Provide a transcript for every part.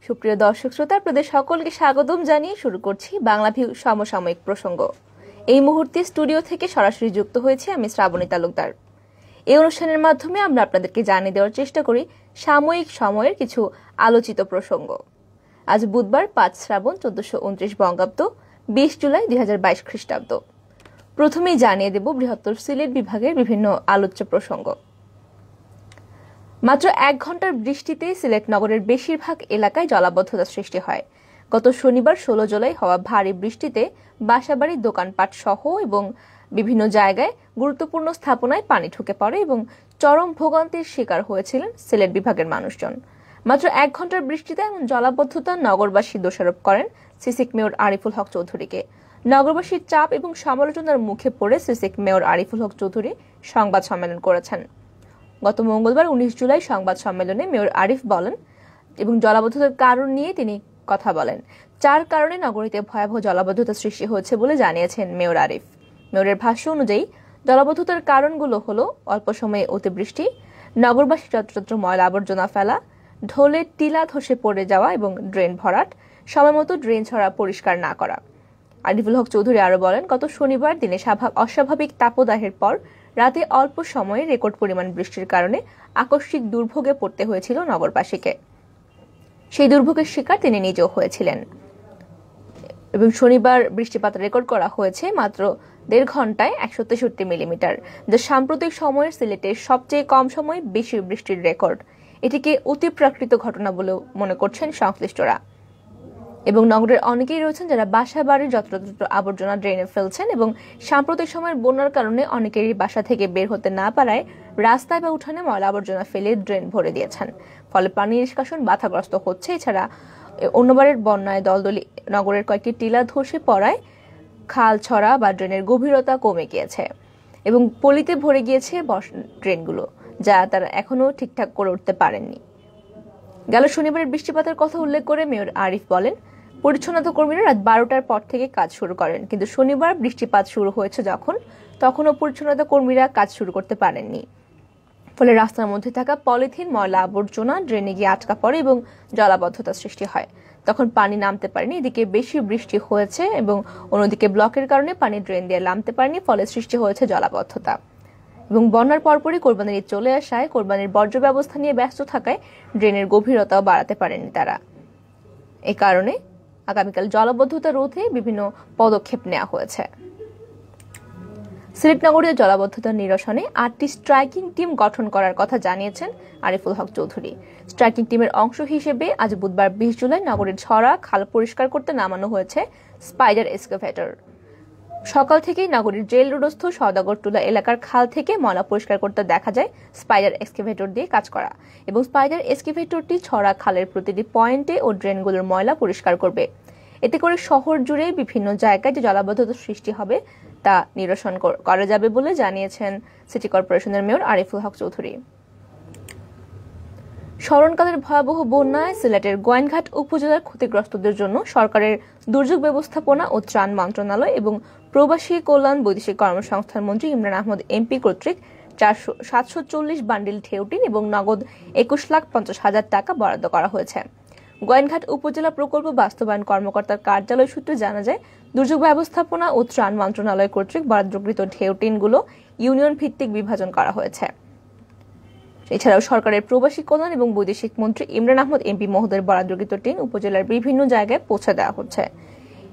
সুপ্রিয় দর্শক শ্রোতা, আপনাদের সকলকে স্বাগতম জানিয়ে শুরু করছি বাংলা ভিউ সমসাময়িক প্রসঙ্গ। এই মুহূর্তে স্টুডিও থেকে সরাসরি যুক্ত হয়েছে আমি শ্রাবণী তালুকদার। এই অনুষ্ঠানের মাধ্যমে আমরা আপনাদেরকে জানিয়ে দেওয়ার চেষ্টা করি সাময়িক সময়ের কিছু আলোচিত প্রসঙ্গ। আজ বুধবার 5 শ্রাবণ 1429 বঙ্গাব্দ, 20 জুলাই 2022 খ্রিস্টাব্দ। প্রথমেই জানিয়ে দেব বৃহত্তর সিলেট বিভাগের বিভিন্ন আলোচ্য প্রসঙ্গ। মাত্র 1 ঘন্টার বৃষ্টিতে সিলেট নগরের বেশিরভাগ এলাকায় জলাবদ্ধতা সৃষ্টি হয়। গত শনিবার 16 জুলাই হওয়া ভারী বৃষ্টিতে বাসাবাড়ি, দোকানপাট সহ এবং বিভিন্ন জায়গায় গুরুত্বপূর্ণ স্থাপনায় পানি ঢুকে পড়ে এবং চরম ভোগান্তির শিকার হয়েছিলেন সিলেট বিভাগের মানুষজন। মাত্র 1 ঘন্টার বৃষ্টিতে এমন জলাবদ্ধতা নগরবাসী দোষারোপ করেন সিসিক মেয়র আরিফুল হক চৌধুরীকে। নগরবাসীর চাপ এবং সমালোচনার মুখে পড়ে সিসিক মেয়র আরিফুল হক চৌধুরী সংবাদ সম্মেলন করেছেন। গত মঙ্গলবার 19 জুলাই সংবাদ সম্মেলনে মেয়র আরিফ বলেন এবং জলাবদ্ধতার কারণ নিয়ে তিনি কথা বলেন। 4 কারণে নগরীতে ভয়াবহ জলাবদ্ধতা সৃষ্টি হয়েছে বলে জানিয়েছেন মেয়র আরিফ। মেয়রের ভাষ্য অনুযায়ী জলাবদ্ধতার কারণগুলো হলো অল্প সময়ে অতিবৃষ্টি, নগরবাসী যত্রতত্র ময়লা আবর্জনা ফেলা, ঢোলে টিলা ধসে পড়ে যাওয়া এবং ড্রেন ভরাট, সময়মতো ড্রেন ছড়া পরিষ্কার না করা। আরিফুল হক চৌধুরী আরো বলেন, গত শনিবার দিনে অস্বাভাবিক তাপদাহের পর রাতে অল্প সময়ে রেকর্ড পরিমাণ বৃষ্টির কারণে আকস্মিক দুর্ভোগে পড়তে হয়েছিল নগরবাসীকে। সেই দুর্ভোগের শিকার তিনি নিজেও হয়েছিলেন এবং শনিবার বৃষ্টিপাত রেকর্ড করা হয়েছে মাত্র 1.5 ঘন্টায় 163 মিলিমিটার, যা সাম্প্রতিক সময়ের সিলেটের সবচেয়ে কম সময়ে বেশি বৃষ্টির রেকর্ড। এটিকে অতিপ্রাকৃত ঘটনা বলেও মনে করছেন সংশ্লিষ্টরা। এবং নগরের অনেকেই রয়েছেন যারা বাসা বাড়ির যত্রতত্র আবর্জনা ড্রেনে ফেলছেন এবং সাম্প্রতিক সময়ের বন্যার কারণে অনেকেরই বাসা থেকে বের হতে না পারায় রাস্তায় বা উঠানে ময়লা আবর্জনা ফেলে ড্রেন ভরে দিয়েছেন। ফলে পানি নিষ্কাশন বাধাগ্রস্ত হচ্ছে। এছাড়া অন্যবারের বন্যায় দলদলি নগরের কয়েকটি টিলা ধসে পড়ায় খাল ছড়া বা ড্রেনের গভীরতা কমে গিয়েছে এবং পলিতে ভরে গিয়েছে ড্রেনগুলো, যা তারা এখনো ঠিকঠাক করে উঠতে পারেননি। গেল শনিবারের বৃষ্টিপাতের কথা উল্লেখ করে মেয়র আরিফ বলেন, পরিচ্ছন্নতা কর্মীরা রাত 12টার পর থেকে কাজ শুরু করেন, কিন্তু শনিবার বৃষ্টিপাত শুরু হয়েছে তখনও পরিচ্ছন্নতা কর্মীরা কাজ শুরু করতে পারেননি। ফলে রাস্তার মধ্যে থাকা পলিথিন, ময়লা আবর্জনা ড্রেনে গিয়ে আটকা পড়ে এবং জলাবদ্ধতা সৃষ্টি হয়। তখন পানি নামতে পারেনি। এদিকে বেশি বৃষ্টি হয়েছে এবং অন্যদিকে ব্লকের কারণে পানি ড্রেন দিয়ে নামতে পারেনি, ফলে সৃষ্টি হয়েছে জলাবদ্ধতা। এবং বন্যার পরপরই কোরবানির ঈদ চলে আসায় কোরবানির বর্জ্য ব্যবস্থা নিয়ে ব্যস্ত থাকায় ড্রেনের গভীরতাও বাড়াতে পারেনি তারা। এই কারণে আগামীকাল জলাবদ্ধতা রোধে বিভিন্ন পদক্ষেপ নেওয়া হয়েছে। সিলেট নগরীয় জলাবদ্ধতা নিরসনে 8টি স্ট্রাইকিং টিম গঠন করার কথা জানিয়েছেন আরিফুল হক চৌধুরী। স্ট্রাইকিং টিমের অংশ হিসেবে আজ বুধবার 20 জুলাই নগরের ছড়া খাল পরিষ্কার করতে নামানো হয়েছে স্পাইডার এক্সকাভেটর। সকাল থেকেই নগরীর জেল রোডস্থ সওদাগরটুলা এলাকার খাল থেকে ময়লা পরিষ্কার করতে দেখা যায় স্পাইডার এক্সকাভেটর দিয়ে কাজ করা এবং স্পাইডার এক্সকাভেটরটি ছড়া খালের প্রতিটি পয়েন্টে ও ড্রেনগুলোর ময়লা পরিষ্কার করবে। এতে করে শহর জুড়ে বিভিন্ন জায়গায় যে জলাবদ্ধতা সৃষ্টি হবে তা নিরসন করা যাবে বলে জানিয়েছেন সিটি কর্পোরেশনের মেয়র আরিফুল হক চৌধুরী। স্মরণকালের ভয়াবহ বন্যায় সিলেটের গোয়াইনঘাট উপজেলার ক্ষতিগ্রস্তদের জন্য সরকারের দুর্যোগ ব্যবস্থাপনা ও ত্রাণ মন্ত্রণালয় এবং প্রবাসী কল্যাণ বৈদেশিক কর্মসংস্থান মন্ত্রী ইমরান আহমদ এমপি কর্তৃক 740 বান্ডিল ঠেউটিন এবং নগদ 21,50,000 টাকা বরাদ্দ করা হয়েছে। গোয়াইনঘাট উপজেলা প্রকল্প বাস্তবায়ন কর্মকর্তার কার্যালয় সূত্রে জানা যায়, দুর্যোগ ব্যবস্থাপনা ও ত্রাণ মন্ত্রণালয় কর্তৃক বরাদ্দকৃত ঠেউটিনগুলো ইউনিয়ন ভিত্তিক বিভাজন করা হয়েছে। এছাড়াও সরকারের প্রবাসী কল্যাণ এবং বৈদেশিক মন্ত্রী ইমরান আহমদ এমপি মহোদয়ের বরাদ্দকৃত টিন উপজেলার বিভিন্ন জায়গায় পৌঁছে দেওয়া হচ্ছে।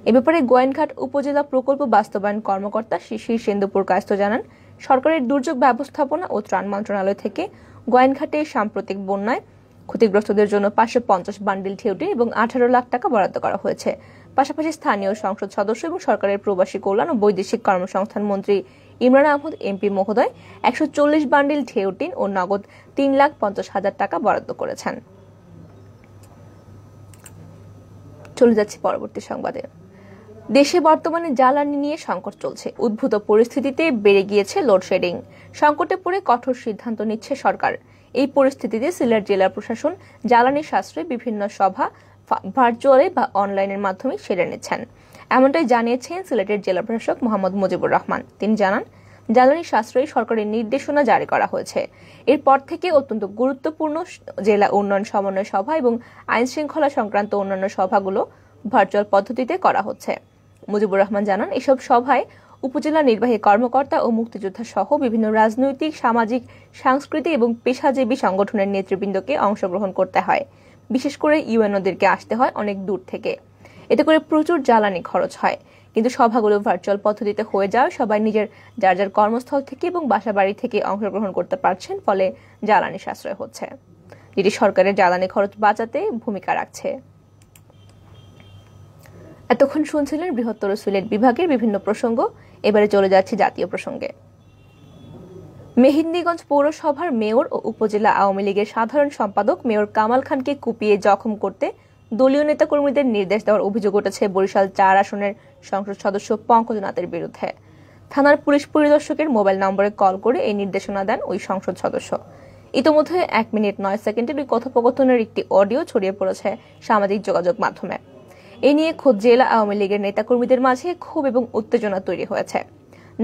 এ ব্যাপারে গোয়াইনঘাট উপজেলা প্রকল্প বাস্তবায়ন কর্মকর্তা শিশির সেন্দুপুর কায়স্থ জানান, সরকারের দুর্যোগ ব্যবস্থাপনা ও ত্রাণ মন্ত্রণালয় থেকে গোয়াইনঘাটে সাম্প্রতিক বন্যায় ক্ষতিগ্রস্তদের জন্য 550 বান্ডিল ঠেউটিন এবং 18 লাখ টাকা বরাদ্দ করা হয়েছে। পাশাপাশি স্থানীয় সংসদ সদস্য এবং সরকারের প্রবাসী কল্যাণ ও বৈদেশিক কর্মসংস্থান মন্ত্রী ইমরান আহমদ এমপি মহোদয় 140 বান্ডিল ঠেউটিন ও নগদ 3,50,000 টাকা বরাদ্দ করেছেন। চলে যাচ্ছে পরবর্তী সংবাদে। দেশে বর্তমানে জ্বালানি নিয়ে সংকট চলছে। উদ্ভূত পরিস্থিতিতে বেড়ে গিয়েছে লোডশেডিং। সংকটে পড়ে কঠোর সিদ্ধান্ত নিচ্ছে সরকার। এই পরিস্থিতিতে সিলেট জেলা প্রশাসন জ্বালানি সাশ্রয়ে বিভিন্ন সভা ভার্চুয়ালে বা অনলাইনের মাধ্যমে সেরে নিচ্ছেন। এমনটাই জানিয়েছেন সিলেটের জেলা প্রশাসক মোহাম্মদ মুজিবুর রহমান। তিনি জানান, জ্বালানি সাশ্রয়ী সরকারের নির্দেশনা জারি করা হয়েছে। এরপর থেকে অত্যন্ত গুরুত্বপূর্ণ জেলা উন্নয়ন সমন্বয় সভা এবং আইন শৃঙ্খলা সংক্রান্ত অন্যান্য সভাগুলো ভার্চুয়াল পদ্ধতিতে করা হচ্ছে। মুজিবুর রহমান জানান, এসব সভায় উপজেলা নির্বাহী কর্মকর্তা ও মুক্তিযোদ্ধা সহ বিভিন্ন রাজনৈতিক, সামাজিক, সাংস্কৃতিক এবং পেশাজীবী সংগঠনের নেতৃবৃন্দকে অংশগ্রহণ করতে হয়। বিশেষ করে ইউএনওদেরকে আসতে হয় অনেক দূর থেকে। এতে করে প্রচুর জ্বালানি খরচ হয়। কিন্তু সভাগুলো ভার্চুয়াল পদ্ধতিতে হয়ে যাওয়ায় সবাই নিজের যার যার কর্মস্থল থেকে এবং বাসাবাড়ি থেকে অংশগ্রহণ করতে পারছেন, ফলে জ্বালানি সাশ্রয় হচ্ছে, যেটি সরকারের জ্বালানি খরচ বাঁচাতে ভূমিকা রাখছে। এতক্ষণ শুনছিলেন বৃহত্তর সিলেট বিভাগের বিভিন্ন প্রসঙ্গ। এবারে চলে যাচ্ছে জাতীয় প্রসঙ্গে। মেহেন্দিগঞ্জ পৌরসভার মেয়র ও উপজেলা আওয়ামী লীগের সাধারণ সম্পাদক মেয়র কামাল খানকে কুপিয়ে জখম করতে দলীয় নেতাকর্মীদের নির্দেশ দেওয়ার অভিযোগ উঠেছে বরিশাল ৪ আসনের সংসদ সদস্য পঙ্কজ নাথের বিরুদ্ধে। থানার পুলিশ পরিদর্শকের মোবাইল নম্বরে কল করে এই নির্দেশনা দেন ওই সংসদ সদস্য। ইতোমধ্যে 1 মিনিট 9 সেকেন্ডের ওই কথোপকথনের একটি অডিও ছড়িয়ে পড়েছে সামাজিক যোগাযোগ মাধ্যমে। এ নিয়ে খোদ জেলা আওয়ামী লীগের নেতাকর্মীদের মাঝে ক্ষোভ এবং উত্তেজনা তৈরি হয়েছে।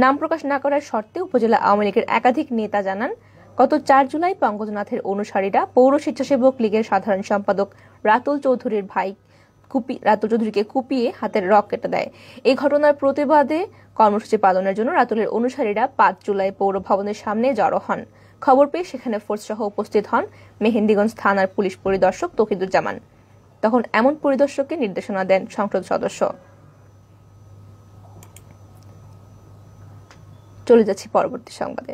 নাম প্রকাশ না করার শর্তে উপজেলা আওয়ামী লীগের একাধিক নেতা জানান, গত 4 জুলাই পঙ্কজনাথের অনুসারীরা পৌর স্বেচ্ছাসেবক লীগের সাধারণ সম্পাদক রাতুল চৌধুরীর ভাই রাতুল চৌধুরীকে কুপিয়ে হাতের রক কেটে দেয়। এই ঘটনার প্রতিবাদে কর্মসূচি পালনের জন্য রাতুলের অনুসারীরা 5 জুলাই পৌর ভবনের সামনে জড়ো হন। খবর পেয়ে সেখানে ফোর্স সহ উপস্থিত হন মেহেন্দিগঞ্জ থানার পুলিশ পরিদর্শক তৌহিদুজ্জামান। তখন এমন পরিদর্শককে নির্দেশনা দেন সংসদ সদস্য। চলে যাচ্ছি পরবর্তী সংবাদে।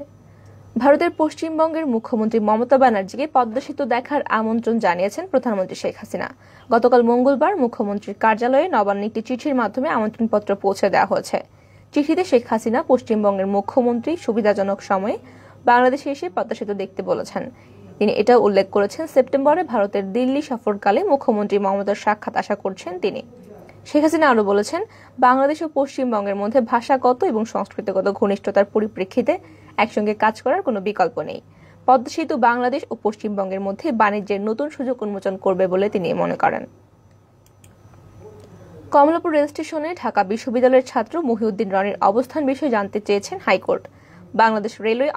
ভারতের পশ্চিমবঙ্গের মুখ্যমন্ত্রী মমতা ব্যানার্জিকে পদ্মা সেতু দেখার আমন্ত্রণ জানিয়েছেন প্রধানমন্ত্রী শেখ হাসিনা। গতকাল মঙ্গলবার মুখ্যমন্ত্রীর কার্যালয়ে নবান্ন একটি চিঠির মাধ্যমে আমন্ত্রণপত্র পৌঁছে দেওয়া হয়েছে। চিঠিতে শেখ হাসিনা পশ্চিমবঙ্গের মুখ্যমন্ত্রী সুবিধাজনক সময়ে বাংলাদেশে এসে পদ্মা সেতু দেখতে বলেছেন। তিনি এটাও উল্লেখ করেছেন, সেপ্টেম্বরে ভারতের দিল্লি সফরকালে মুখ্যমন্ত্রী মমতার সাক্ষাৎ আশা করছেন তিনি। শেখ হাসিনা আরও বলেছেন, বাংলাদেশ ও পশ্চিমবঙ্গের মধ্যে ভাষাগত এবং সংস্কৃতিগত ঘনিষ্ঠতার পরিপ্রেক্ষিতে একসঙ্গে কাজ করার কোনো বিকল্প নেই। পদ্মা সেতু বাংলাদেশ ও পশ্চিমবঙ্গের মধ্যে বাণিজ্যের নতুন সুযোগ উন্মোচন করবে বলে তিনি মনে করেন। কমলাপুর রেল স্টেশনে ঢাকা বিশ্ববিদ্যালয়ের ছাত্র মহিউদ্দিন রনির অবস্থান বিষয়ে জানতে চেয়েছেন হাইকোর্ট। বাংলাদেশ রেলওয়ে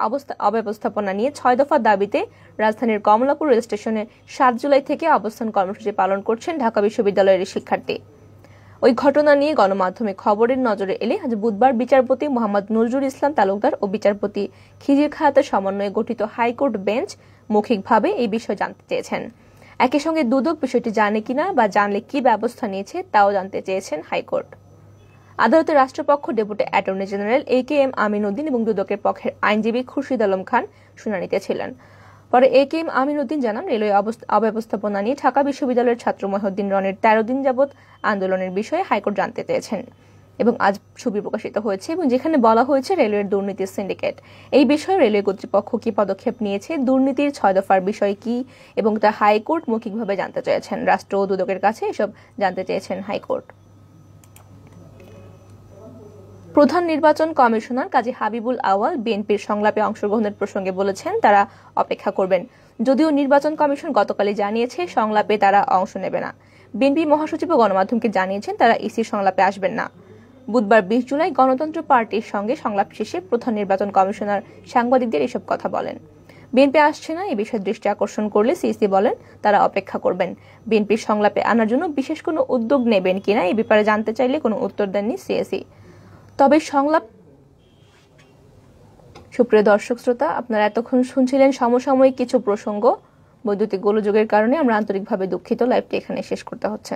অব্যবস্থাপনা নিয়ে 6 দফা দাবিতে রাজধানীর কমলাপুর রেল স্টেশনে 7 জুলাই থেকে অবস্থান কর্মসূচি পালন করছেন ঢাকা বিশ্ববিদ্যালয়ের শিক্ষার্থী। ওই ঘটনা নিয়ে গণমাধ্যমে খবরের নজরে এলে আজ বুধবার বিচারপতি মোহাম্মদ নজরুল ইসলাম তালুকদার ও বিচারপতি খিজির খায়াতের সমন্বয়ে গঠিত হাইকোর্ট বেঞ্চ মৌখিকভাবে এই বিষয় জানতে চেয়েছেন। একই সঙ্গে দুদক বিষয়টি জানে কিনা বা জানলে কি ব্যবস্থা নিয়েছে তাও জানতে চেয়েছেন হাইকোর্ট। আদালতে রাষ্ট্রপক্ষ deputy attorney general AKM Aminuddin এবং দুদকের পক্ষের আইনজীবী খুরশিদ আলম খান শুনানিতে ছিলেন। পরে AKM আমিনউদ্দিন জানান, রেলওয়ে অব্যবস্থাপনা নিয়ে ঢাকা বিশ্ববিদ্যালয়ের ছাত্র মহিউদ্দিন রনির 13 দিন যাবৎ আন্দোলনের বিষয়ে হাইকোর্ট জানতে চেয়েছেন এবং আজ ছবি প্রকাশিত হয়েছে এবং যেখানে বলা হয়েছে রেলওয়ের দুর্নীতির সিন্ডিকেট। এই বিষয়ে রেলওয়ে কর্তৃপক্ষ কি পদক্ষেপ নিয়েছে, দুর্নীতির 6 দফার বিষয় কি এবং তা হাইকোর্ট মৌখিকভাবে জানতে চেয়েছেন। রাষ্ট্র ও দুদকের কাছে এসব জানতে চেয়েছেন হাইকোর্ট। প্রধান নির্বাচন কমিশনার কাজী হাবিবুল আওয়াল বিএনপির সংলাপে অংশগ্রহণের প্রসঙ্গে বলেছেন, তারা অপেক্ষা করবেন। যদিও নির্বাচন কমিশন গতকালই জানিয়েছে সংলাপে তারা অংশ নেবে না। বিএনপি মহাসচিব গণমাধ্যমকে জানিয়েছেন তারা ইসির সংলাপে আসবেন না। বুধবার 20 জুলাই গণতন্ত্র পার্টির সঙ্গে সংলাপ শেষে প্রধান নির্বাচন কমিশনার সাংবাদিকদের এসব কথা বলেন। বিএনপি আসছে না, এই বিষয়ে দৃষ্টি আকর্ষণ করলে সিইসি বলেন তারা অপেক্ষা করবেন। বিএনপির সংলাপে আনার জন্য বিশেষ কোনো উদ্যোগ নেবেন কিনা এই ব্যাপারে জানতে চাইলে কোনো উত্তর দেননি সিইসি। তবে সংলাপ। সুপ্রিয় দর্শক শ্রোতা, আপনারা এতক্ষণ শুনছিলেন সমসাময়িক কিছু প্রসঙ্গ। বৈদ্যুতিক গোলযোগের কারণে আমরা আন্তরিকভাবে দুঃখিত, লাইভটি এখানে শেষ করতে হচ্ছে।